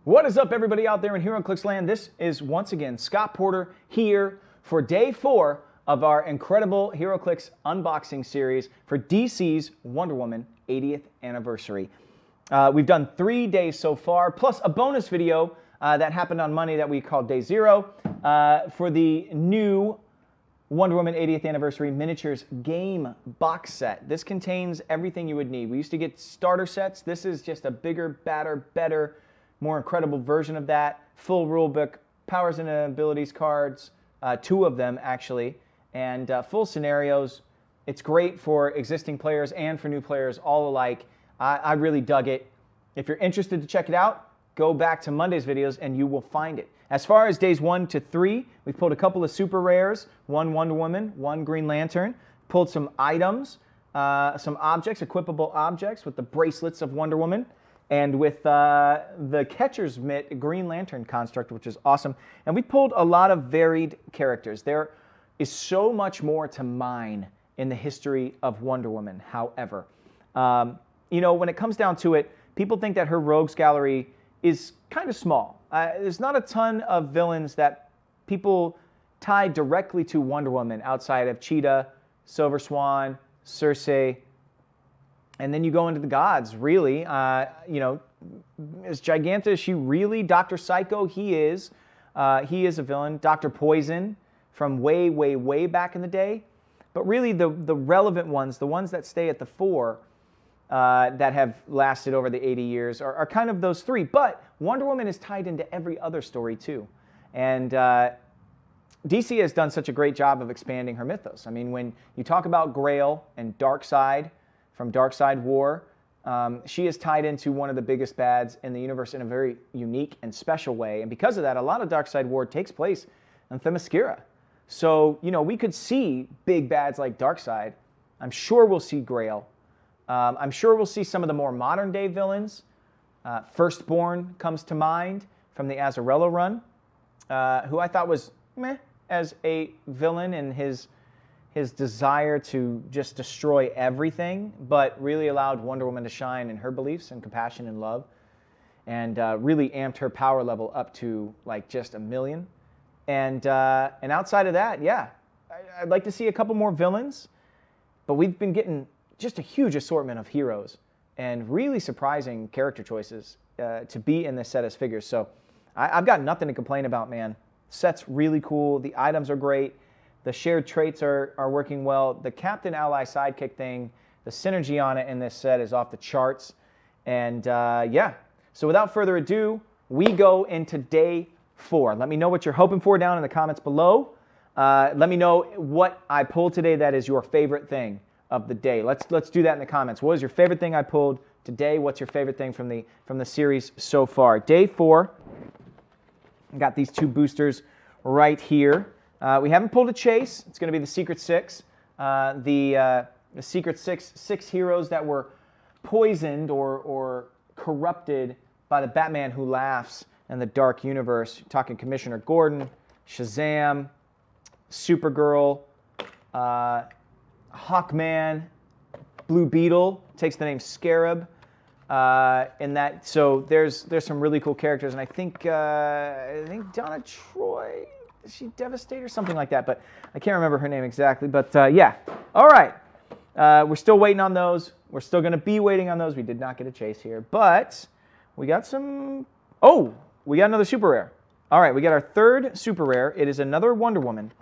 What is up, everybody out there in HeroClix land? This is once again Scott Porter here for day 4 of our incredible HeroClix unboxing series for DC's Wonder Woman 80th anniversary. We've done 3 days so far, plus a bonus video that happened on Monday that we called Day 0 for the new Wonder Woman 80th Anniversary Miniatures Game Box Set. This contains everything you would need. We used to get starter sets. This is just a bigger, badder, better, more incredible version of that. Full rulebook, powers and abilities cards, 2 of them actually, and full scenarios. It's great for existing players and for new players all alike. I really dug it. If you're interested to check it out, go back to Monday's videos and you will find it. As far as days 1 to 3, we pulled a couple of super rares, 1 Wonder Woman, 1 Green Lantern, pulled some items, some objects, equipable objects with the bracelets of Wonder Woman, and with the catcher's mitt Green Lantern construct, which is awesome. And we pulled a lot of varied characters. There is so much more to mine in the history of Wonder Woman, however. You know, when it comes down to it, people think that her rogues gallery is kind of small. There's not a ton of villains that people tie directly to Wonder Woman outside of Cheetah, Silver Swan, Circe, and then you go into the gods, really. You know, is Giganta, is she really? Dr. Psycho, he is a villain. Dr. Poison from way, way, way back in the day. But really the relevant ones, the ones that stay at the fore, that have lasted over the 80 years are kind of those 3. But Wonder Woman is tied into every other story too. And DC has done such a great job of expanding her mythos. I mean, when you talk about Grail and Darkseid from Darkseid War, she is tied into one of the biggest bads in the universe in a very unique and special way. And because of that, a lot of Darkseid War takes place in Themyscira. So, you know, we could see big bads like Darkseid. I'm sure we'll see Grail. I'm sure we'll see some of the more modern day villains. Firstborn comes to mind from the Azzarello run, who I thought was meh as a villain in his desire to just destroy everything, but really allowed Wonder Woman to shine in her beliefs and compassion and love, and really amped her power level up to like just 1,000,000. And outside of that, yeah, I'd like to see a couple more villains, but we've been getting just a huge assortment of heroes and really surprising character choices to be in this set as figures. So I've got nothing to complain about, man. Set's really cool. The items are great. The shared traits are working well. The Captain Ally Sidekick thing, the synergy on it in this set is off the charts. And yeah, so without further ado, we go into day 4. Let me know what you're hoping for down in the comments below. Let me know what I pulled today that is your favorite thing of the day. Let's do that in the comments. What is your favorite thing I pulled today? What's your favorite thing from the series so far? Day 4. I got these 2 boosters right here. We haven't pulled a chase. It's going to be the Secret 6. The Secret 6 heroes that were poisoned or corrupted by the Batman Who Laughs in the Dark Universe. You're talking Commissioner Gordon, Shazam, Supergirl, Hawkman, Blue Beetle takes the name Scarab. In that, so there's some really cool characters, and I think Donna Troy, is she Devastate or something like that? But I can't remember her name exactly. But yeah, all right. We're still waiting on those. We're still going to be waiting on those. We did not get a chase here, but we got some. Oh, we got another super rare. All right, we got our 3rd super rare. It is another Wonder Woman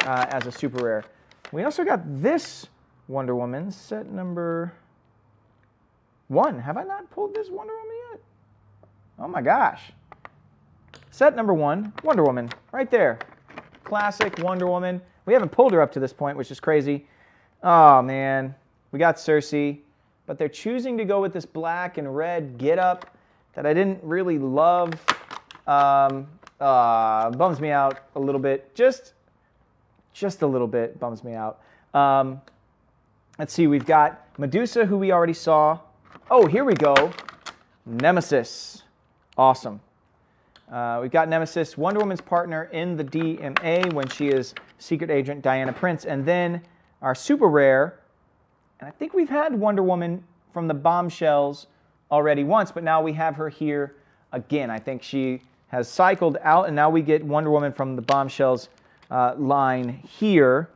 as a super rare. We also got this Wonder Woman, set number 1. Have I not pulled this Wonder Woman yet? Oh my gosh. Set number 1, Wonder Woman, right there. Classic Wonder Woman. We haven't pulled her up to this point, which is crazy. Oh man, we got Circe, but they're choosing to go with this black and red getup that I didn't really love. Bums me out a little bit. Just a little bit bums me out. Let's see, we've got Medusa, who we already saw. Oh, here we go. Nemesis. Awesome. We've got Nemesis, Wonder Woman's partner in the DMA when she is Secret Agent Diana Prince. And then our super rare, and I think we've had Wonder Woman from the Bombshells already once, but now we have her here again, I think she has cycled out, and now we get Wonder Woman from the Bombshells line here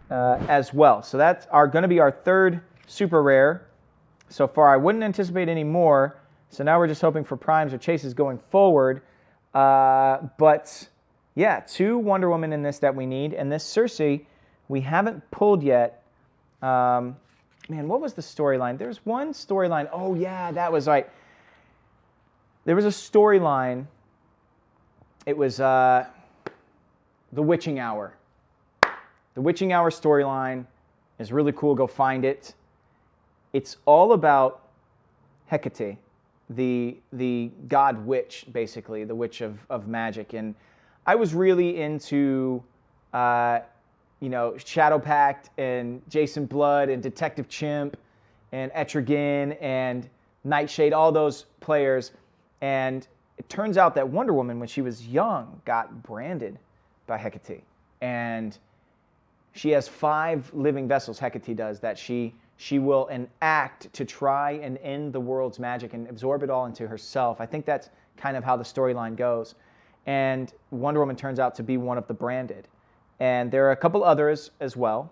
as well. So that's going to be our third super rare so far. I wouldn't anticipate any more, so now we're just hoping for primes or chases going forward. But yeah, 2 Wonder Woman in this that we need, and this Circe we haven't pulled yet. Man, what was the storyline? There's one storyline. Oh yeah, that was right. There was a storyline. It was The Witching Hour. The Witching Hour storyline is really cool. Go find it. It's all about Hecate, the god witch, basically, the witch of magic. And I was really into, Shadow Pact and Jason Blood and Detective Chimp and Etrigan and Nightshade, all those players. And it turns out that Wonder Woman, when she was young, got branded by Hecate. And she has 5 living vessels, Hecate does, that she will enact to try and end the world's magic and absorb it all into herself. I think that's kind of how the storyline goes. And Wonder Woman turns out to be one of the branded. And there are a couple others as well.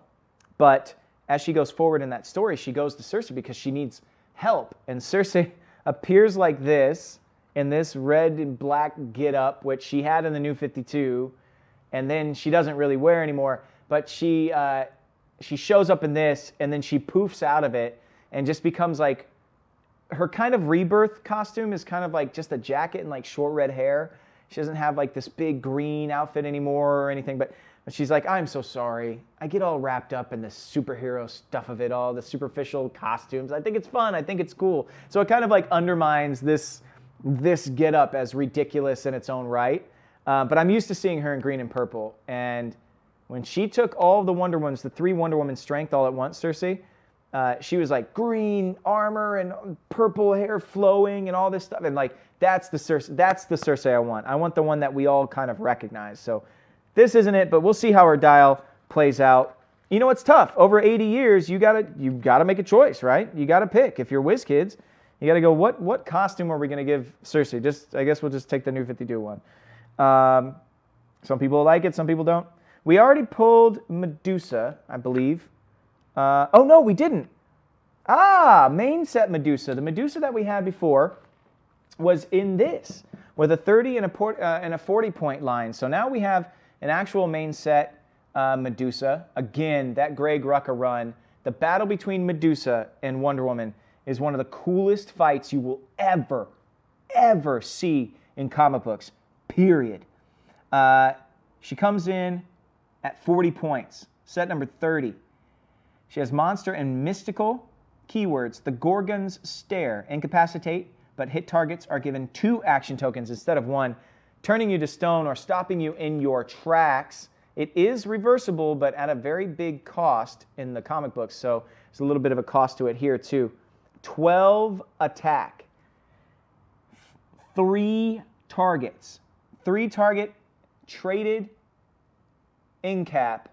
But as she goes forward in that story, she goes to Circe because she needs help. And Circe appears like this, in this red and black get-up, which she had in the New 52, and then she doesn't really wear anymore. But she shows up in this, and then she poofs out of it and just becomes like, her kind of rebirth costume is kind of like just a jacket and like short red hair. She doesn't have like this big green outfit anymore or anything, but she's like, I'm so sorry. I get all wrapped up in the superhero stuff of it all, the superficial costumes. I think it's fun. I think it's cool. So it kind of like undermines this get up as ridiculous in its own right. But I'm used to seeing her in green and purple. And when she took all the Wonder Womans, the 3 Wonder Woman strength all at once, Circe, she was like green armor and purple hair flowing and all this stuff. And like, that's the Circe I want. I want the one that we all kind of recognize. So this isn't it, but we'll see how her dial plays out. You know, it's tough. Over 80 years, you gotta make a choice, right? You gotta pick. If you're WizKids, you gotta go, what costume are we gonna give Circe? I guess we'll just take the New 52 one. Some people like it, some people don't. We already pulled Medusa, I believe. Oh no, we didn't. Main set Medusa. The Medusa that we had before was in this with a 30 and a 40 point line. So now we have an actual main set Medusa. Again, that Greg Rucka run. The battle between Medusa and Wonder Woman is one of the coolest fights you will ever see in comic books, period. She comes in at 40 points, set number 30. She has monster and mystical keywords. The Gorgon's Stare, incapacitate, but hit targets are given 2 action tokens instead of 1, turning you to stone or stopping you in your tracks. It is reversible, but at a very big cost in the comic books, so there's a little bit of a cost to it here too. 12 attack, 3 targets, 3 target traded in-cap,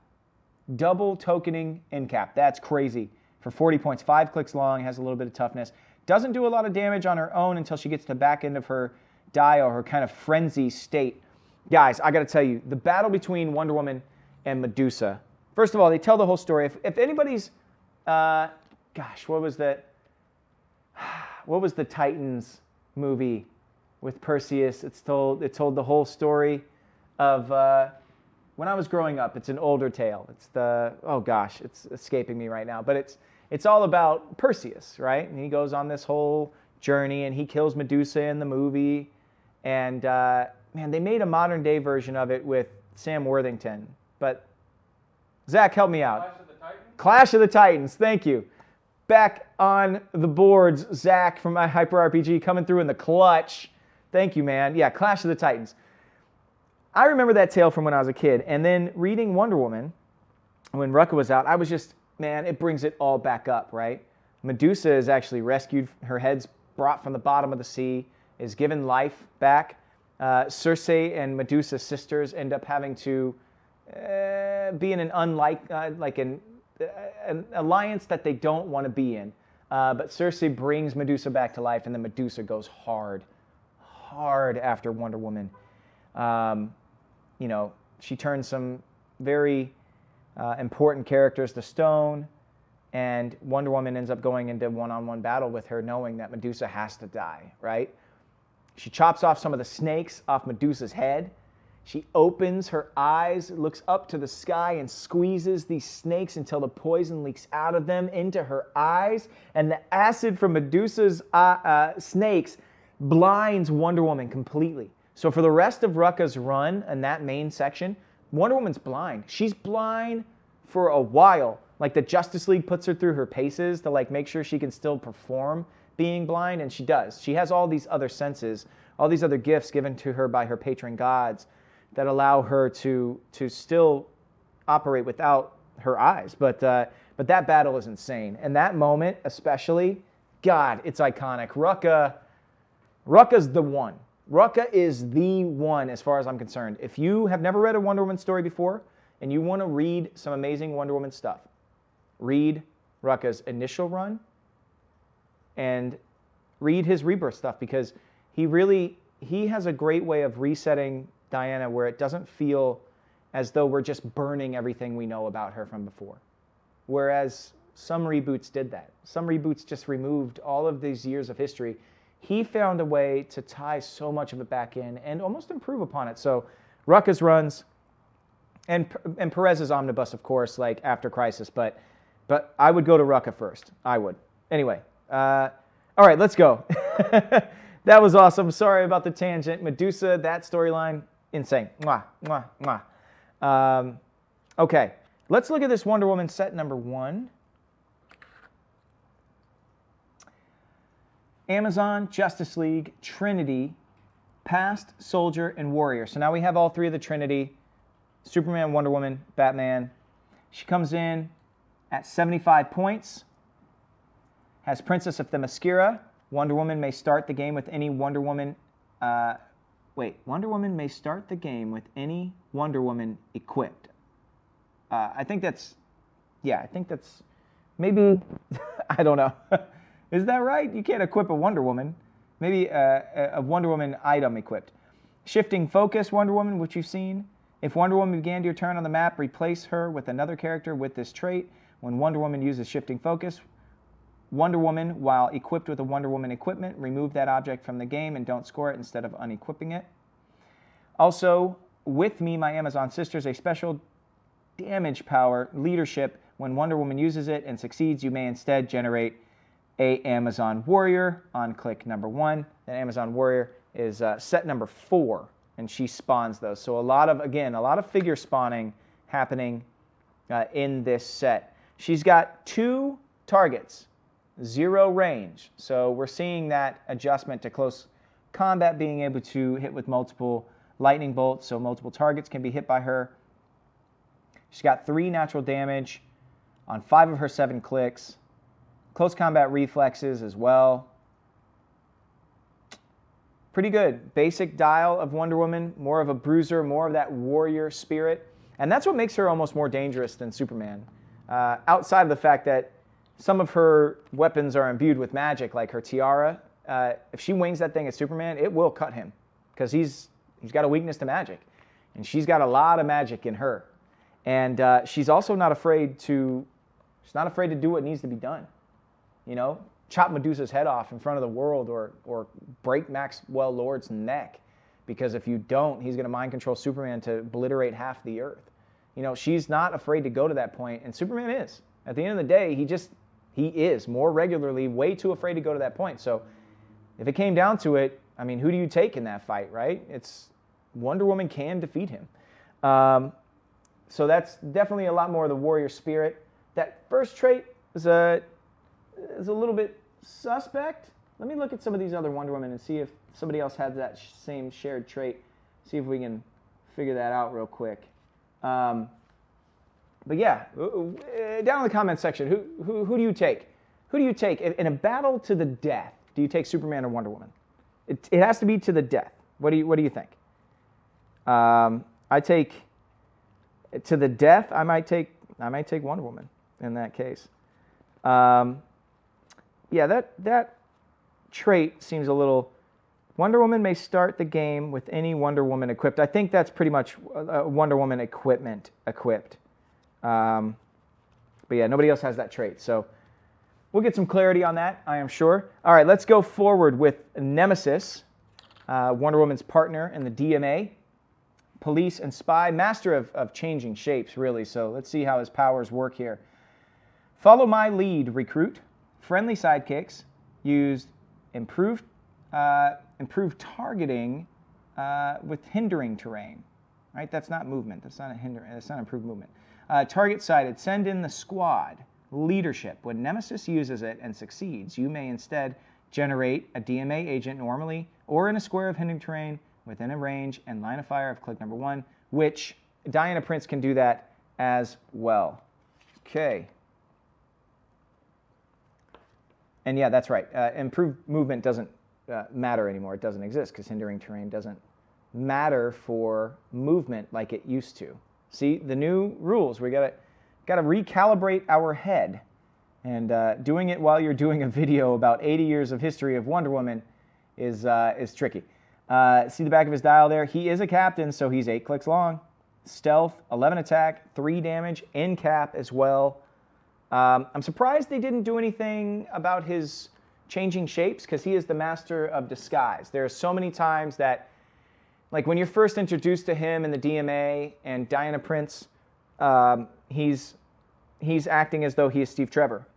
double tokening in-cap. That's crazy. For 40 points, 5 clicks long, has a little bit of toughness. Doesn't do a lot of damage on her own until she gets to the back end of her dial, her kind of frenzy state. Guys, I got to tell you, the battle between Wonder Woman and Medusa. First of all, they tell the whole story. If anybody's, what was that? What was the Titans movie with Perseus? It told the whole story of when I was growing up. It's an older tale. It's it's escaping me right now. But it's all about Perseus, right? And he goes on this whole journey, and he kills Medusa in the movie. And man, they made a modern day version of it with Sam Worthington. But Zach, help me out. Clash of the Titans? Clash of the Titans. Thank you. Back on the boards, Zach from my Hyper RPG coming through in the clutch. Thank you, man. Yeah, Clash of the Titans. I remember that tale from when I was a kid. And then reading Wonder Woman, when Rucka was out, I was just, man, it brings it all back up, right? Medusa is actually rescued. Her head's brought from the bottom of the sea, is given life back. Circe and Medusa's sisters end up having to be in an an alliance that they don't want to be in. But Circe brings Medusa back to life, and then Medusa goes hard hard after Wonder Woman. You know, she turned some very important characters to stone, and Wonder Woman ends up going into one-on-one battle with her, knowing that Medusa has to die, right? She chops off some of the snakes off Medusa's head. She opens her eyes, looks up to the sky, and squeezes these snakes until the poison leaks out of them into her eyes. And the acid from Medusa's snakes blinds Wonder Woman completely. So for the rest of Rucka's run in that main section, Wonder Woman's blind. She's blind for a while. Like the Justice League puts her through her paces to like make sure she can still perform being blind, and she does. She has all these other senses, all these other gifts given to her by her patron gods that allow her to still operate without her eyes. But that battle is insane. And that moment especially, God, it's iconic. Rucka's the one. Rucka is the one as far as I'm concerned. If you have never read a Wonder Woman story before and you want to read some amazing Wonder Woman stuff, read Rucka's initial run and read his rebirth stuff, because he has a great way of resetting Diana where it doesn't feel as though we're just burning everything we know about her from before. Whereas some reboots did that. Some reboots just removed all of these years of history. He found a way to tie so much of it back in and almost improve upon it. So Rucka's runs and Perez's omnibus, of course, like after Crisis, but I would go to Rucka first. I would. Anyway, all right, let's go. That was awesome. Sorry about the tangent. Medusa, that storyline, insane. Mwah, mwah, mwah. Okay, let's look at this Wonder Woman set number 1. Amazon, Justice League, Trinity, Past, Soldier, and Warrior. So now we have all three of the Trinity: Superman, Wonder Woman, Batman. She comes in at 75 points, has Princess of Themyscira. Wonder Woman may start the game with any Wonder Woman... Wonder Woman may start the game with any Wonder Woman equipped. I think that's... Yeah, I think that's... Maybe... I don't know. Is that right? You can't equip a Wonder Woman. Maybe a Wonder Woman item equipped. Shifting focus Wonder Woman, which you've seen. If Wonder Woman began your turn on the map, replace her with another character with this trait. When Wonder Woman uses shifting focus, Wonder Woman, while equipped with a Wonder Woman equipment, remove that object from the game and don't score it instead of unequipping it. Also, with me, my Amazon sisters, a special damage power, leadership. When Wonder Woman uses it and succeeds, you may instead generate a Amazon Warrior on click number 1. That Amazon Warrior is set number 4, and she spawns those. So a lot of figure spawning happening in this set. She's got 2 targets, 0 range. So we're seeing that adjustment to close combat, being able to hit with multiple lightning bolts, so multiple targets can be hit by her. She's got 3 natural damage on 5 of her 7 clicks. Close combat reflexes as well. Pretty good. Basic dial of Wonder Woman, more of a bruiser, more of that warrior spirit. And that's what makes her almost more dangerous than Superman. Outside of the fact that some of her weapons are imbued with magic, like her tiara. If she wings that thing at Superman, it will cut him, because he's got a weakness to magic. And she's got a lot of magic in her. And she's also not afraid to do what needs to be done. You know, chop Medusa's head off in front of the world, or break Maxwell Lord's neck, because if you don't, he's going to mind control Superman to obliterate half the earth. You know, she's not afraid to go to that point, and Superman is. At the end of the day, he is more regularly way too afraid to go to that point. So if it came down to it, I mean, who do you take in that fight, right? It's Wonder Woman can defeat him. So that's definitely a lot more of the warrior spirit. That first trait is a little bit suspect. Let me look at some of these other Wonder Women and see if somebody else has that same shared trait. See if we can figure that out real quick. But yeah, down in the comment section, who do you take? Who do you take in a battle to the death? Do you take Superman or Wonder Woman? It has to be to the death. What do you think? I take to the death. I might take Wonder Woman in that case. Yeah, that trait seems a little Wonder Woman may start the game with any Wonder Woman equipped. I think that's pretty much Wonder Woman equipment equipped. But yeah, nobody else has that trait. So we'll get some clarity on that, I am sure. All right, let's go forward with Nemesis, Wonder Woman's partner in the DMA, police and spy, master of changing shapes, really. So let's see how his powers work here. Follow my lead, recruit. Friendly sidekicks used improved targeting with hindering terrain. Right? That's not movement. That's not improved movement. Target sided. Send in the squad. Leadership. When Nemesis uses it and succeeds, you may instead generate a DMA agent normally or in a square of hindering terrain within a range and line of fire of click number 1, which Diana Prince can do that as well. Okay. And yeah, that's right. Improved movement doesn't matter anymore. It doesn't exist because hindering terrain doesn't matter for movement like it used to. See, the new rules, we got to recalibrate our head. And doing it while you're doing a video about 80 years of history of Wonder Woman is tricky. See the back of his dial there? He is a captain, so he's 8 clicks long. Stealth, 11 attack, 3 damage, in cap as well. I'm surprised they didn't do anything about his changing shapes because he is the master of disguise. There are so many times that, like when you're first introduced to him in the DMA and Diana Prince, he's acting as though he is Steve Trevor.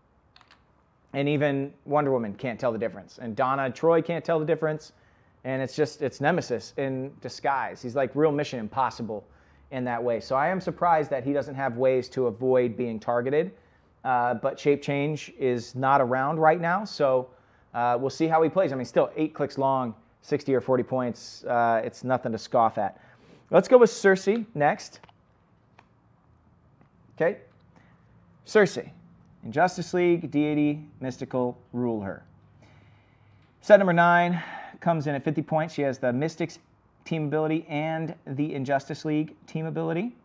And even Wonder Woman can't tell the difference. And Donna Troy can't tell the difference. And it's Nemesis in disguise. He's like real Mission Impossible in that way. So I am surprised that he doesn't have ways to avoid being targeted. But shape change is not around right now. So we'll see how he plays. I mean, still 8 clicks long, 60 or 40 points. It's nothing to scoff at. Let's go with Circe next. Okay. Circe. In Justice League, deity, mystical, rule her. Set number 9 comes in at 50 points. She has the Mystics team ability and the Injustice League team ability.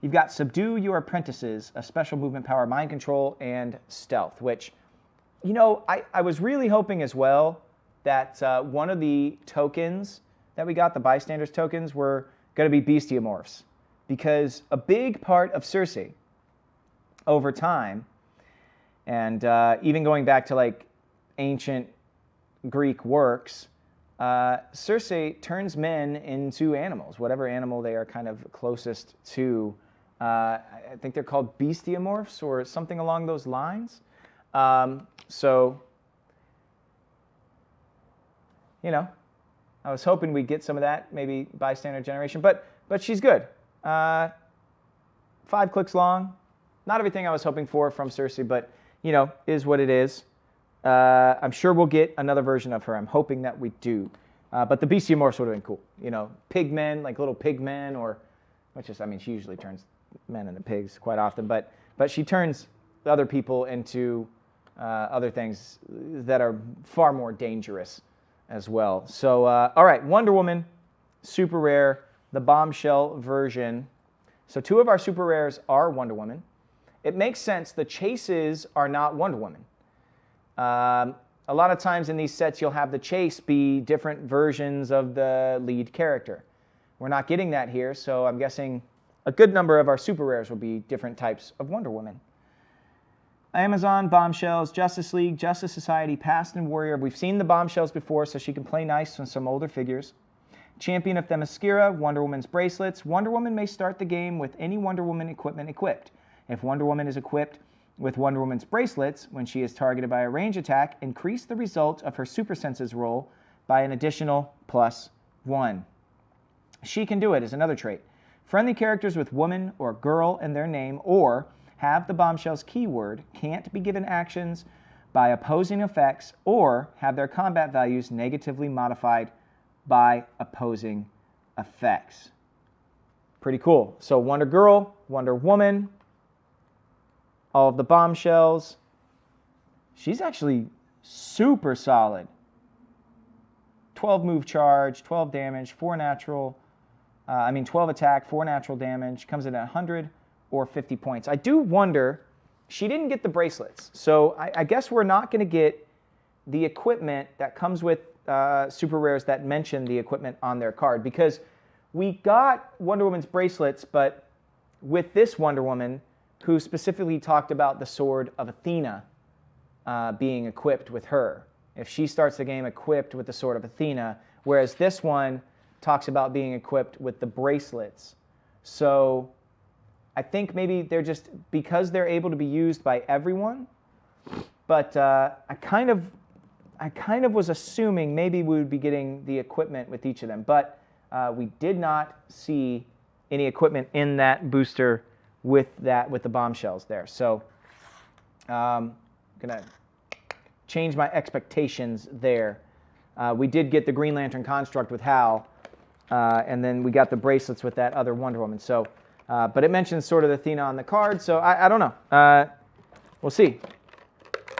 You've got Subdue Your Apprentices, a special movement power, mind control, and stealth, which, you know, I was really hoping as well that one of the tokens that we got, the bystanders tokens, were going to be bestiamorphs. Because a big part of Circe over time, and even going back to like ancient Greek works, Circe turns men into animals, whatever animal they are kind of closest to. I think they're called bestiamorphs or something along those lines. So, you know, I was hoping we'd get some of that, maybe bystander generation, but she's good. 5 clicks long. Not everything I was hoping for from Circe, but, you know, is what it is. I'm sure we'll get another version of her. I'm hoping that we do. But the bestiamorphs would have been cool. You know, pigmen, like little pigmen, or, which is, I mean, she usually turns men into pigs quite often, but she turns other people into other things that are far more dangerous as well. So, all right, Wonder Woman, super rare, the bombshell version. So 2 of our super rares are Wonder Woman. It makes sense. The chases are not Wonder Woman. A lot of times in these sets, you'll have the chase be different versions of the lead character. We're not getting that here, so I'm guessing a good number of our super rares will be different types of Wonder Woman. Amazon, Bombshells, Justice League, Justice Society, Past and Warrior. We've seen the Bombshells before, so she can play nice on some older figures. Champion of Themyscira, Wonder Woman's bracelets. Wonder Woman may start the game with any Wonder Woman equipment equipped. If Wonder Woman is equipped with Wonder Woman's bracelets, when she is targeted by a range attack, increase the result of her Super Senses roll by an additional +1. She can do it is another trait. Friendly characters with woman or girl in their name or have the Bombshell's keyword can't be given actions by opposing effects or have their combat values negatively modified by opposing effects. Pretty cool. So Wonder Girl, Wonder Woman, all of the Bombshells. She's actually super solid. 12 move charge, 12 damage, 4 natural, 12 attack, 4 natural damage, comes in at 100 or 50 points. I do wonder, she didn't get the bracelets, so I guess we're not going to get the equipment that comes with super rares that mention the equipment on their card, because we got Wonder Woman's bracelets, but with this Wonder Woman, who specifically talked about the sword of Athena being equipped with her. If she starts the game equipped with the sword of Athena, whereas this one talks about being equipped with the bracelets. So I think maybe they're just, because they're able to be used by everyone, but I kind of was assuming maybe we would be getting the equipment with each of them, but we did not see any equipment in that booster with the bombshells there. So I'm gonna change my expectations there. We did get the Green Lantern construct with Hal, and then we got the bracelets with that other Wonder Woman. So, but it mentions Sword of Athena on the card, so I don't know. We'll see.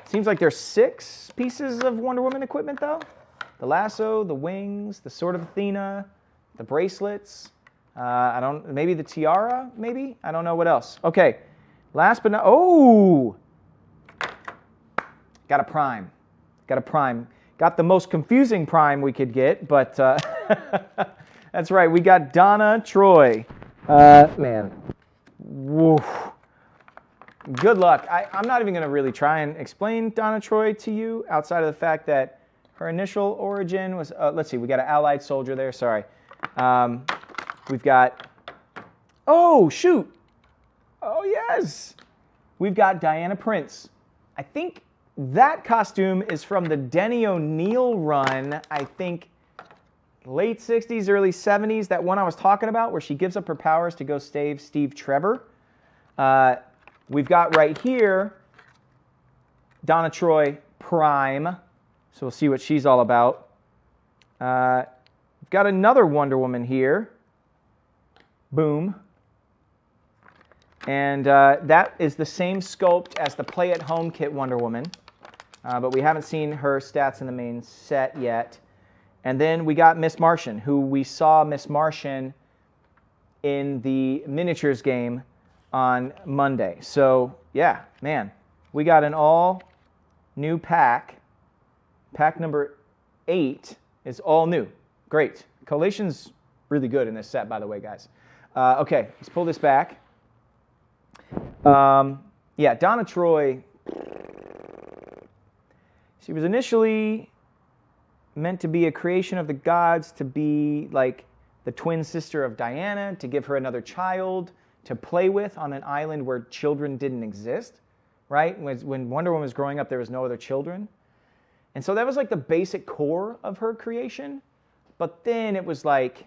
Seems like there's 6 pieces of Wonder Woman equipment, though. The lasso, the wings, the Sword of Athena, the bracelets. Maybe the tiara, maybe? I don't know what else. Okay, last but not, got a prime. Got the most confusing prime we could get, but that's right, we got Donna Troy. Man, woof. Good luck. I'm not even going to really try and explain Donna Troy to you outside of the fact that her initial origin was, let's see, we got an allied soldier there, sorry. We've got, oh, shoot. Oh, yes. We've got Diana Prince. I think that costume is from the Denny O'Neil run, I think late 60s, early 70s, that one I was talking about where she gives up her powers to go save Steve Trevor. We've got right here Donna Troy Prime, so we'll see what she's all about. We've got another Wonder Woman here. Boom. And that is the same sculpt as the Play at Home kit Wonder Woman, but we haven't seen her stats in the main set yet. And then we got Miss Martian, who we saw Miss Martian in the miniatures game on Monday. So yeah, man, we got an all new pack. Pack number 8 is all new. Great. Collation's really good in this set, by the way, guys. Okay, let's pull this back. Yeah, Donna Troy, she was initially meant to be a creation of the gods, to be like the twin sister of Diana, to give her another child to play with on an island where children didn't exist, right? When Wonder Woman was growing up, there was no other children. And so that was like the basic core of her creation. But then it was like,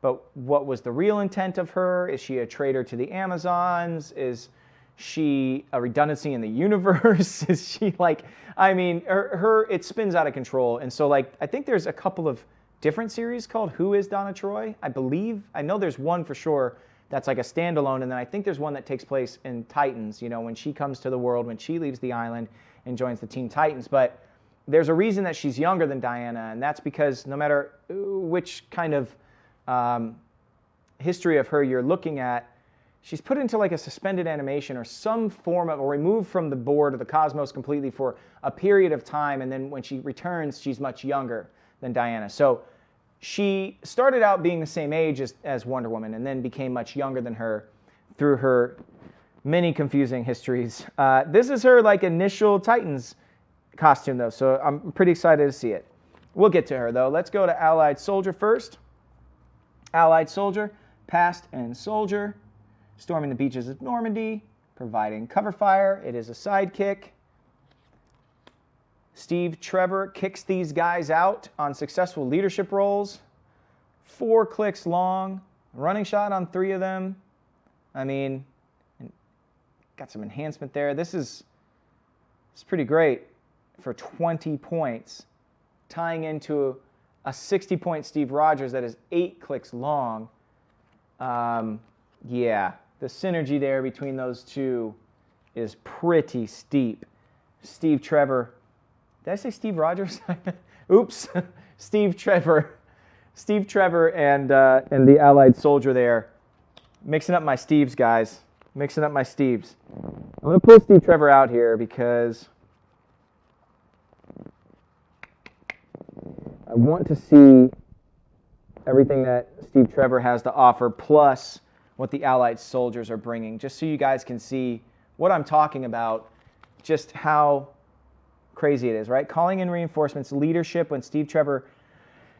but what was the real intent of her? Is she a traitor to the Amazons? Is she a redundancy in the universe? Is she like, I mean, it spins out of control. And so like, I think there's a couple of different series called Who is Donna Troy? I know there's one for sure that's like a standalone, and then I think there's one that takes place in Titans, you know, when she comes to the world, when she leaves the island and joins the Teen Titans. But there's a reason that she's younger than Diana, and that's because no matter which kind of history of her you're looking at, she's put into like a suspended animation or some form of, or removed from the board of the cosmos completely for a period of time, and then when she returns, she's much younger than Diana. So she started out being the same age as Wonder Woman, and then became much younger than her through her many confusing histories. This is her like initial Titans costume though, so I'm pretty excited to see it. We'll get to her though. Let's go to Allied Soldier first. Allied Soldier, past and soldier, storming the beaches of Normandy, providing cover fire. It is a sidekick. Steve Trevor kicks these guys out on successful leadership roles. 4 clicks long, running shot on 3 of them. I mean, got some enhancement there. This is pretty great for 20 points, tying into a 60-point Steve Rogers that is 8 clicks long. Yeah, the synergy there between those two is pretty steep. Steve Trevor. Did I say Steve Rogers? Oops. Steve Trevor. Steve Trevor and the Allied Soldier there. Mixing up my Steves, guys. Mixing up my Steves. I'm going to pull Steve Trevor out here because I want to see everything that Steve Trevor has to offer, plus what the Allied soldiers are bringing, just so you guys can see what I'm talking about, just how crazy it is, right? Calling in reinforcements, leadership. When Steve Trevor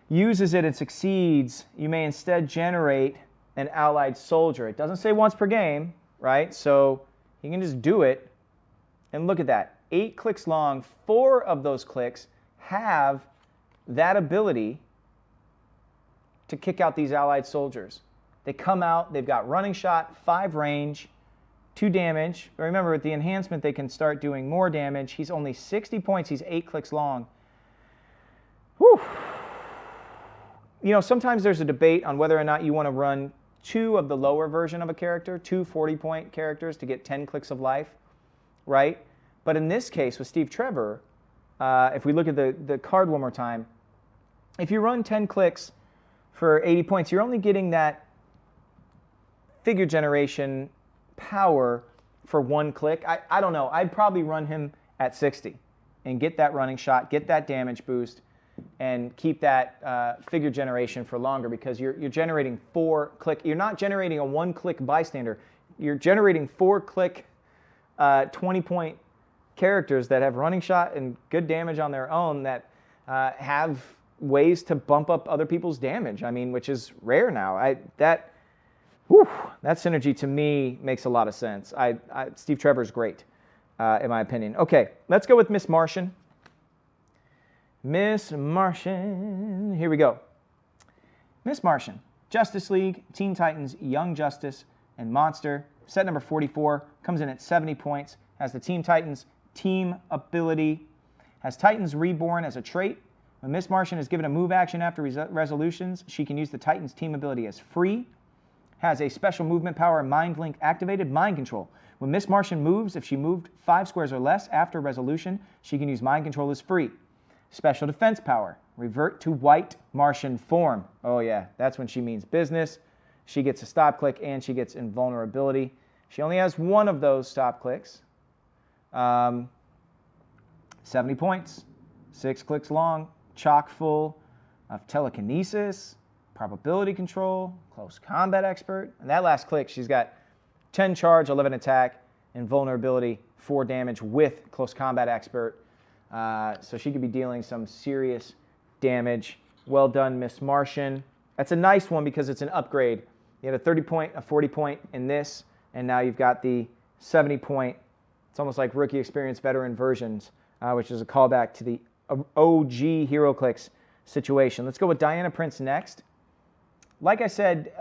uses it and succeeds, you may instead generate an Allied soldier. It doesn't say once per game, right? So you can just do it. And look at that. 8 clicks long. 4 of those clicks have that ability to kick out these Allied soldiers. They come out, they've got running shot, 5 range, 2 damage. But remember, with the enhancement, they can start doing more damage. He's only 60 points. He's 8 clicks long. Whew. You know, sometimes there's a debate on whether or not you want to run 2 of the lower version of a character, 2 40-point characters to get 10 clicks of life, right? But in this case, with Steve Trevor, if we look at the card one more time, if you run 10 clicks for 80 points, you're only getting that figure generation power for 1 click. I don't know. I'd probably run him at 60 and get that running shot, get that damage boost, and keep that figure generation for longer, because you're generating 4 click. You're not generating a 1-click bystander. You're generating 4-click 20-point characters that have running shot and good damage on their own, that have ways to bump up other people's damage. I mean, which is rare now. That synergy to me makes a lot of sense. Steve Trevor's great, in my opinion. Okay, let's go with Miss Martian. Miss Martian. Here we go. Miss Martian. Justice League, Teen Titans, Young Justice, and Monster. Set number 44. Comes in at 70 points. Has the Teen Titans team ability. Has Titans Reborn as a trait. When Miss Martian is given a move action after resolutions, she can use the Titans team ability as free. Has a special movement power, Mind Link activated, Mind Control. When Miss Martian moves, if she moved 5 squares or less after resolution, she can use Mind Control as free. Special defense power, revert to white Martian form. Oh yeah, that's when she means business. She gets a stop click and she gets invulnerability. She only has 1 of those stop clicks. 70 points, 6 clicks long, chock full of telekinesis, probability control, close combat expert. And that last click, she's got 10 charge, 11 attack, and vulnerability, 4 damage with close combat expert. So she could be dealing some serious damage. Well done, Miss Martian. That's a nice one because it's an upgrade. You had a 30-point, a 40-point in this, and now you've got the 70-point. It's almost like rookie experience veteran versions, which is a callback to the OG HeroClix situation. Let's go with Diana Prince next. Like I said,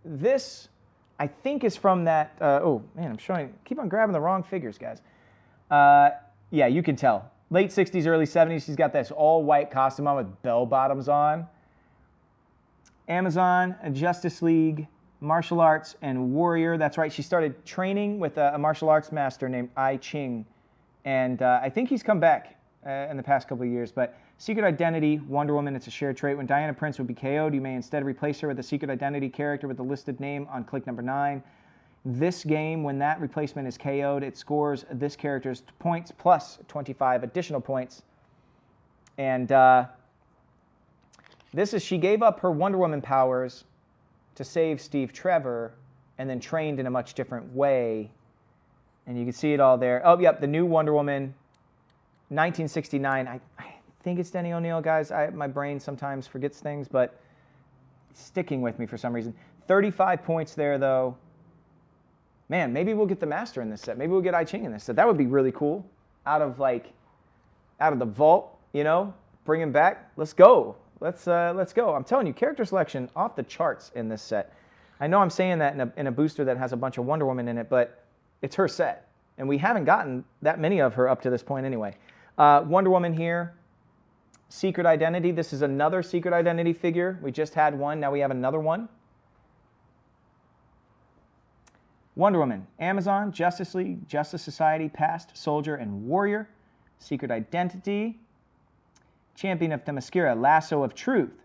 this I think is from that. Oh man, keep on grabbing the wrong figures, guys. Yeah, you can tell. Late 60s, early 70s, she's got this all-white costume on with bell bottoms on. Amazon, Justice League, martial arts, and warrior. That's right, she started training with a martial arts master named I Ching. And I think he's come back in the past couple of years. But Secret Identity, Wonder Woman, it's a shared trait. When Diana Prince would be KO'd, you may instead replace her with a Secret Identity character with the listed name on click number 9. This game, when that replacement is KO'd, it scores this character's points plus 25 additional points. And she gave up her Wonder Woman powers to save Steve Trevor, and then trained in a much different way. And you can see it all there. Oh, yep, the new Wonder Woman, 1969. I think it's Denny O'Neil, guys. My brain sometimes forgets things, but it's sticking with me for some reason. 35 points there, though. Man, maybe we'll get the Master in this set. Maybe we'll get I Ching in this set. That would be really cool. Out of the vault, you know, bring him back. Let's go. Let's go. I'm telling you, character selection off the charts in this set. I know I'm saying that in a booster that has a bunch of Wonder Woman in it, but it's her set, and we haven't gotten that many of her up to this point anyway. Wonder Woman here. Secret Identity. This is another Secret Identity figure. We just had one. Now we have another one. Wonder Woman, Amazon, Justice League, Justice Society, Past, Soldier, and Warrior. Secret Identity. Champion of Themyscira, Lasso of Truth.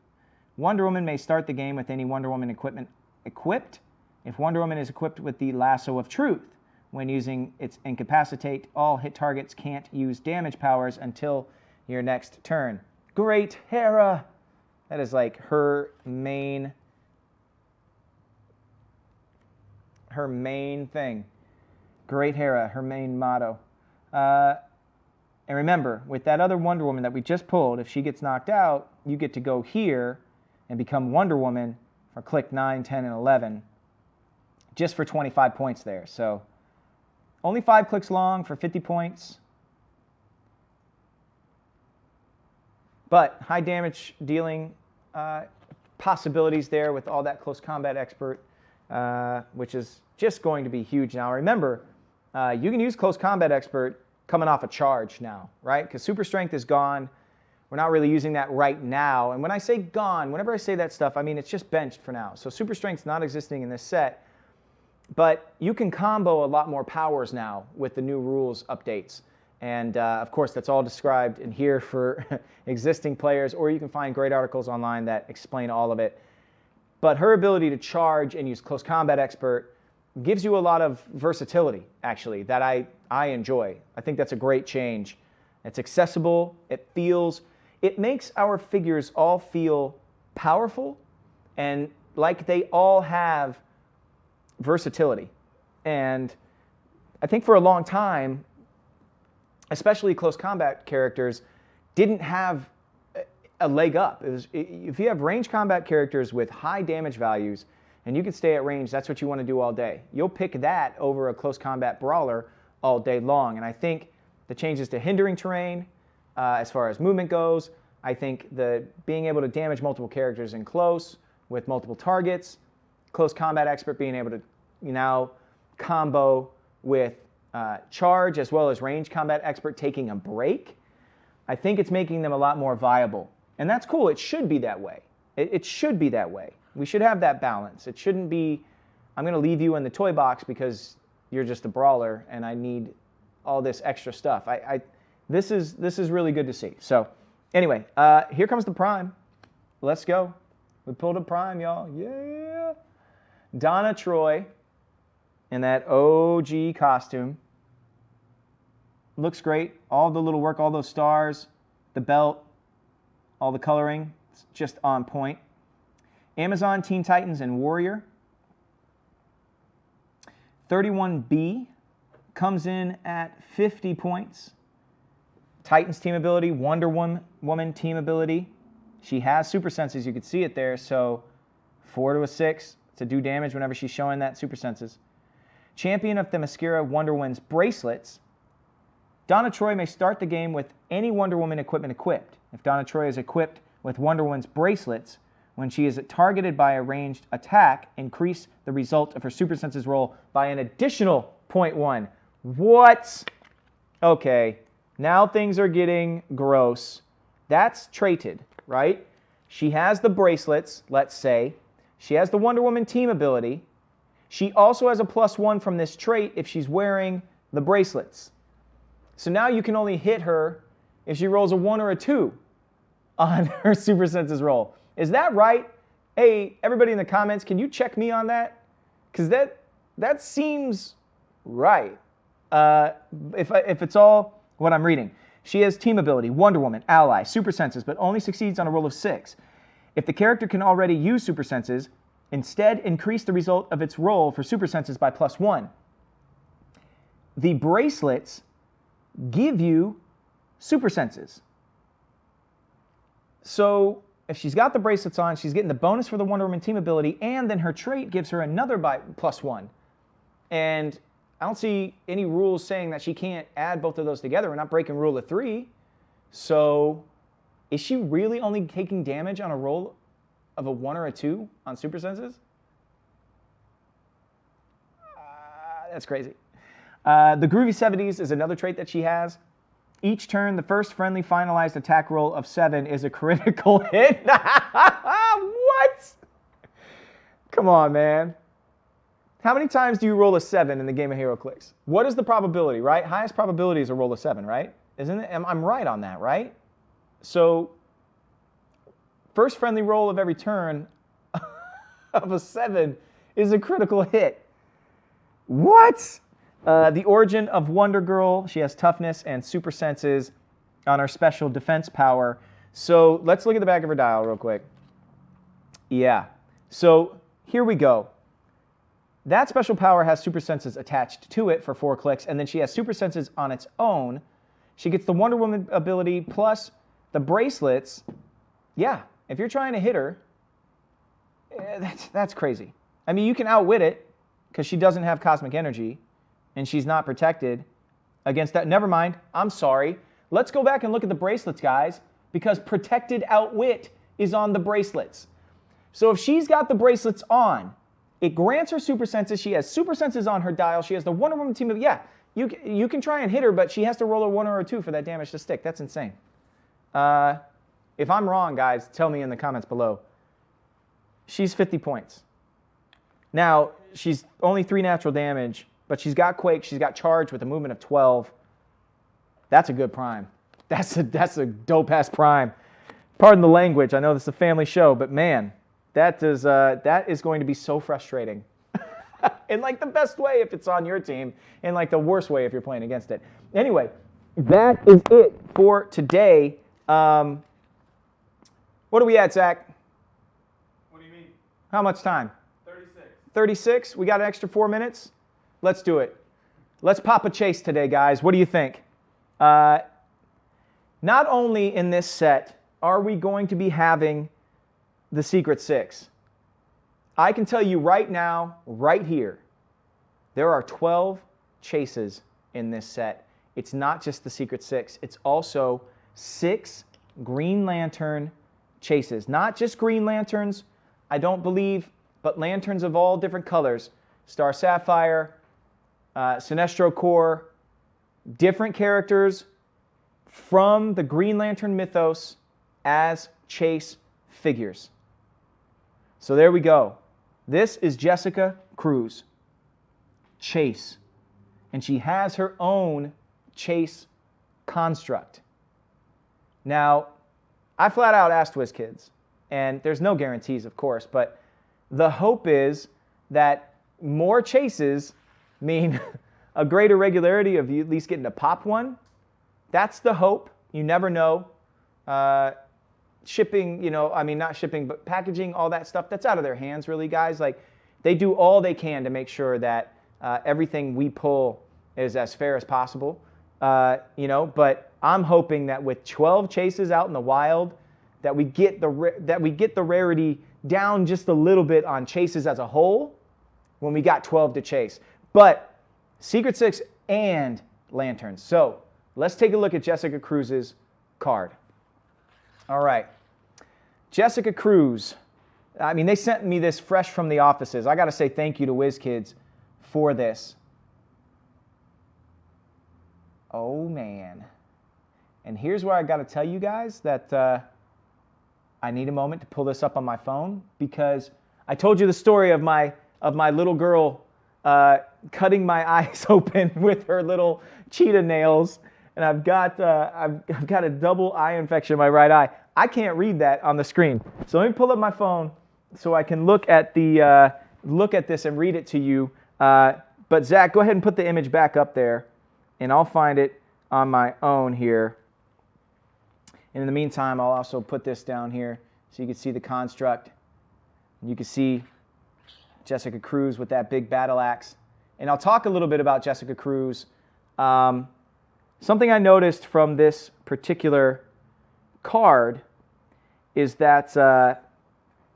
Wonder Woman may start the game with any Wonder Woman equipment equipped. If Wonder Woman is equipped with the Lasso of Truth, when using its Incapacitate, all hit targets can't use damage powers until your next turn. Great Hera. That is like her main thing. Great Hera, her main motto. And remember, with that other Wonder Woman that we just pulled, if she gets knocked out, you get to go here and become Wonder Woman for click 9, 10, and 11, just for 25 points there. So only 5 clicks long for 50 points. But high damage dealing possibilities there with all that close combat expert, which is just going to be huge now. Remember, you can use close combat expert coming off a charge now, right? Because super strength is gone. We're not really using that right now. And when I say gone, whenever I say that stuff, I mean it's just benched for now. So super strength's not existing in this set. But you can combo a lot more powers now with the new rules updates. And of course, that's all described in here for existing players, or you can find great articles online that explain all of it. But her ability to charge and use close combat expert gives you a lot of versatility, actually, that I enjoy. I think that's a great change. It's accessible, it makes our figures all feel powerful and like they all have versatility. And I think for a long time, especially close combat characters, didn't have a leg up. If you have range combat characters with high damage values and you can stay at range, that's what you want to do all day. You'll pick that over a close combat brawler all day long. And I think the changes to hindering terrain, as far as movement goes, I think the being able to damage multiple characters in close with multiple targets, close combat expert being able to now combo with charge as well as range combat expert taking a break, I think it's making them a lot more viable. And that's cool. It should be that way. It should be that way. We should have that balance. It shouldn't be, I'm going to leave you in the toy box because you're just a brawler and I need all this extra stuff. This is really good to see. So anyway, here comes the Prime. Let's go. We pulled a Prime, y'all. Yeah. Donna Troy in that OG costume. Looks great. All the little work, all those stars, the belt, all the coloring, it's just on point. Amazon, Teen Titans, and Warrior. 31B comes in at 50 points. Titans team ability, Wonder Woman team ability. She has super senses, you can see it there, so 4 to a 6 to do damage whenever she's showing that super senses. Champion of Themyscira Wonder Woman's bracelets. Donna Troy may start the game with any Wonder Woman equipment equipped. If Donna Troy is equipped with Wonder Woman's bracelets, when she is targeted by a ranged attack, increase the result of her super senses roll by an additional 0.1. What? Okay, now things are getting gross. That's traited, right? She has the bracelets, let's say. She has the Wonder Woman team ability. She also has a +1 from this trait if she's wearing the bracelets. So now you can only hit her if she rolls a 1 or a 2 on her super senses roll. Is that right? Hey, everybody in the comments, can you check me on that? Because that seems right. If it's all what I'm reading. She has team ability, Wonder Woman, ally, super senses, but only succeeds on a roll of 6. If the character can already use super senses, instead increase the result of its roll for super senses by +1. The bracelets give you super senses. So if she's got the bracelets on, she's getting the bonus for the Wonder Woman team ability, and then her trait gives her another by +1. And I don't see any rules saying that she can't add both of those together. We're not breaking rule of 3. So is she really only taking damage on a roll of a 1 or a 2 on super senses? That's crazy. The Groovy 70s is another trait that she has. Each turn, the first friendly finalized attack roll of 7 is a critical hit. What? Come on, man. How many times do you roll a 7 in the game of HeroClix? What is the probability, right? Highest probability is a roll of 7, right? Isn't it? I'm right on that, right? So, first friendly roll of every turn of a 7 is a critical hit. What? The origin of Wonder Girl, she has toughness and super senses on her special defense power. So let's look at the back of her dial real quick. Yeah. So here we go. That special power has super senses attached to it for 4 clicks, and then she has super senses on its own. She gets the Wonder Woman ability plus the bracelets. Yeah, if you're trying to hit her, that's crazy. I mean, you can outwit it because she doesn't have cosmic energy, and she's not protected against that. Never mind. I'm sorry. Let's go back and look at the bracelets, guys, because protected outwit is on the bracelets. So if she's got the bracelets on, it grants her super senses. She has super senses on her dial. She has the Wonder Woman team of, yeah, you can try and hit her, but she has to roll a 1 or a 2 for that damage to stick. That's insane. If I'm wrong, guys, tell me in the comments below. She's 50 points. Now, she's only 3 natural damage, but she's got Quake. She's got Charge with a movement of 12. That's a good prime. That's a dope-ass prime. Pardon the language. I know this is a family show, but man, that is going to be so frustrating. In like the best way if it's on your team, and like the worst way if you're playing against it. Anyway, that is it for today. What are we at, Zach? What do you mean? How much time? 36. 36? We got an extra 4 minutes? Let's do it. Let's pop a chase today, guys. What do you think? Not only in this set are we going to be having the Secret Six, I can tell you right now, right here, there are 12 chases in this set. It's not just the Secret Six. It's also 6 Green Lantern chases. Not just Green Lanterns, I don't believe, but lanterns of all different colors. Star Sapphire, Sinestro Corps, different characters from the Green Lantern mythos as chase figures. So there we go. This is Jessica Cruz, Chase, and she has her own Chase construct. Now, I flat out asked WizKids, and there's no guarantees, of course, but the hope is that more chases mean a greater regularity of you at least getting to pop one. That's the hope. You never know. Shipping, not shipping, but packaging, all that stuff, that's out of their hands, really, guys. Like, they do all they can to make sure that everything we pull is as fair as possible. But I'm hoping that with 12 chases out in the wild, that we get the rarity down just a little bit on chases as a whole when we got 12 to chase. But Secret Six and Lanterns. So let's take a look at Jessica Cruz's card. All right. Jessica Cruz. I mean, they sent me this fresh from the offices. I got to say thank you to WizKids for this. Oh, man. And here's where I got to tell you guys that I need a moment to pull this up on my phone, because I told you the story of my little girl cutting my eyes open with her little cheetah nails, and I've got a double eye infection in my right eye. I can't read that on the screen, so let me pull up my phone so I can look at this and read it to you. But Zach, go ahead and put the image back up there, and I'll find it on my own here. And in the meantime, I'll also put this down here so you can see the construct. You can see Jessica Cruz with that big battle axe. And I'll talk a little bit about Jessica Cruz. Something I noticed from this particular card is that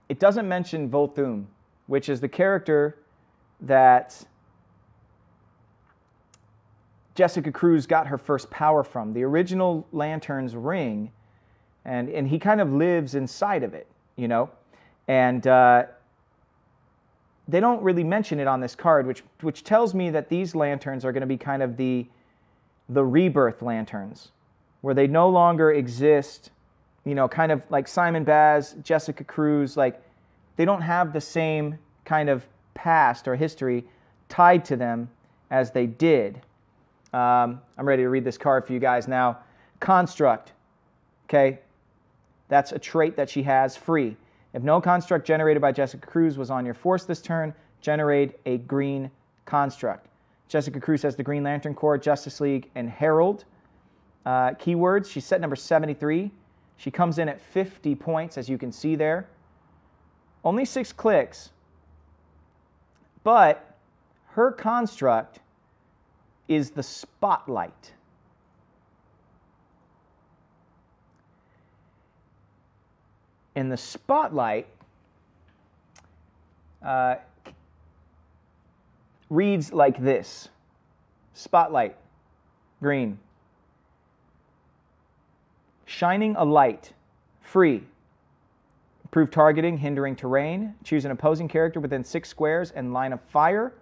it doesn't mention Volthoom, which is the character that Jessica Cruz got her first power from. The original Lantern's ring, and he kind of lives inside of it, And they don't really mention it on this card, which tells me that these lanterns are going to be kind of the rebirth lanterns, where they no longer exist, kind of like Simon Baz, Jessica Cruz, like they don't have the same kind of past or history tied to them as they did. I'm ready to read this card for you guys now. Construct, okay? That's a trait that she has, free. If no construct generated by Jessica Cruz was on your force this turn, generate a green construct. Jessica Cruz has the Green Lantern Corps, Justice League, and Herald. Keywords, she's set number 73. She comes in at 50 points, as you can see there. Only 6 clicks, but her construct is the Spotlight. And the Spotlight reads like this. Spotlight, green. Shining a light, free. Improve targeting, hindering terrain. Choose an opposing character within 6 squares and line of fire.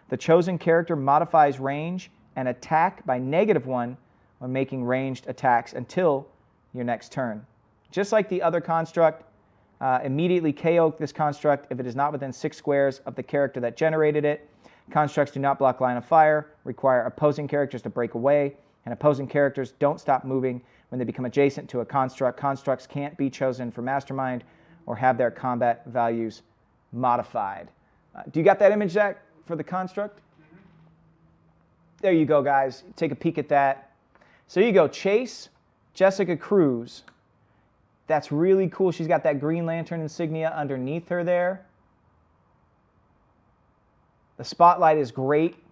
The chosen character modifies range and attack by -1 when making ranged attacks until your next turn. Just like the other construct, immediately KO this construct if it is not within 6 squares of the character that generated it. Constructs do not block line of fire, require opposing characters to break away, and opposing characters don't stop moving when they become adjacent to a construct. Constructs can't be chosen for Mastermind or have their combat values modified. Do you got that image, Zach, for the construct? Mm-hmm. There you go, guys. Take a peek at that. So you go, Chase, Jessica Cruz. That's really cool. She's got that Green Lantern insignia underneath her there. The Spotlight is great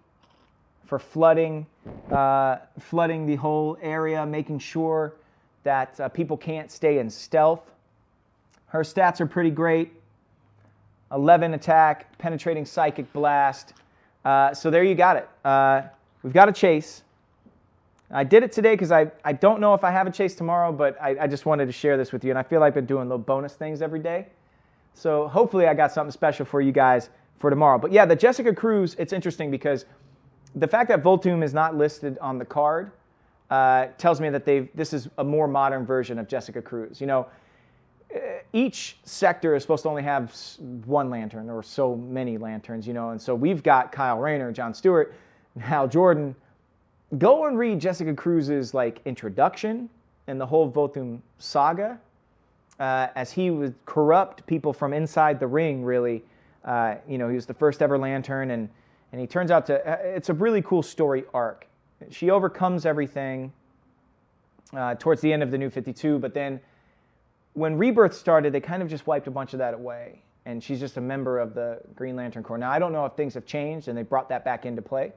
for flooding the whole area, making sure that people can't stay in stealth. Her stats are pretty great. 11 attack, penetrating psychic blast. So there you got it. We've got a Chase. I did it today because I don't know if I have a Chase tomorrow, but I just wanted to share this with you. And I feel like I've been doing little bonus things every day. So hopefully I got something special for you guys for tomorrow. But yeah, the Jessica Cruz, it's interesting because the fact that Volthoom is not listed on the card tells me that this is a more modern version of Jessica Cruz. You know, each sector is supposed to only have 1 lantern or so many lanterns, you know, and so we've got Kyle Rayner, John Stewart, Hal Jordan. Go and read Jessica Cruz's like introduction and the whole Volthoom saga, as he would corrupt people from inside the ring, really. You know, he was the first ever lantern, and he turns out to, it's a really cool story arc. She overcomes everything towards the end of the New 52, but then when Rebirth started, they kind of just wiped a bunch of that away, and she's just a member of the Green Lantern Corps. Now, I don't know if things have changed and they brought that back into play.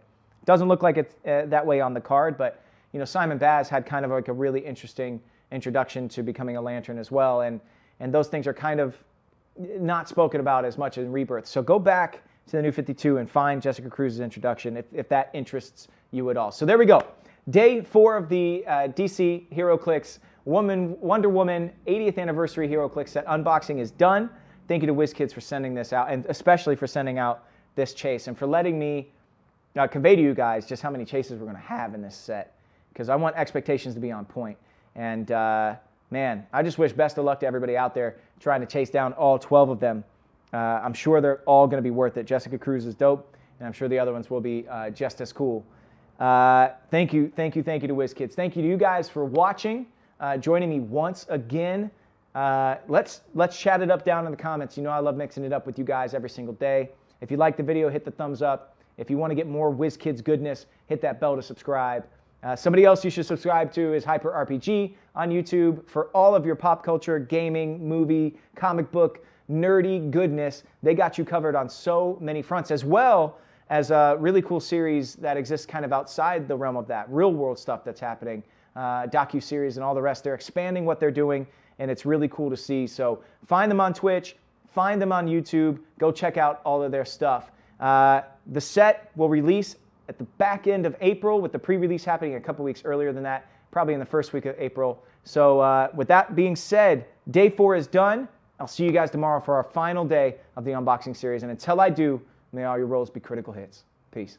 Doesn't look like it's that way on the card, but you know, Simon Baz had kind of like a really interesting introduction to becoming a Lantern as well, and those things are kind of not spoken about as much in Rebirth. So go back to the New 52 and find Jessica Cruz's introduction if that interests you at all. So there we go. Day 4 of the DC HeroClix Wonder Woman 80th Anniversary HeroClix set unboxing is done. Thank you to WizKids for sending this out, and especially for sending out this chase and for letting me convey to you guys just how many chases we're going to have in this set, because I want expectations to be on point. And man, I just wish best of luck to everybody out there trying to chase down all 12 of them. I'm sure they're all going to be worth it. Jessica Cruz is dope, and I'm sure the other ones will be just as cool. Thank you to WizKids. Thank you to you guys for watching, joining me once again. Let's chat it up down in the comments. You know I love mixing it up with you guys every single day. If you like the video, hit the thumbs up. If you want to get more WizKids goodness, hit that bell to subscribe. Somebody else you should subscribe to is Hyper RPG on YouTube for all of your pop culture, gaming, movie, comic book, nerdy goodness. They got you covered on so many fronts, as well as a really cool series that exists kind of outside the realm of that, real world stuff that's happening, docu-series and all the rest. They're expanding what they're doing, and it's really cool to see. So find them on Twitch, find them on YouTube, go check out all of their stuff. The set will release at the back end of April, with the pre-release happening a couple weeks earlier than that, probably in the first week of April. So with that being said, day 4 is done. I'll see you guys tomorrow for our final day of the unboxing series. And until I do, may all your rolls be critical hits. Peace.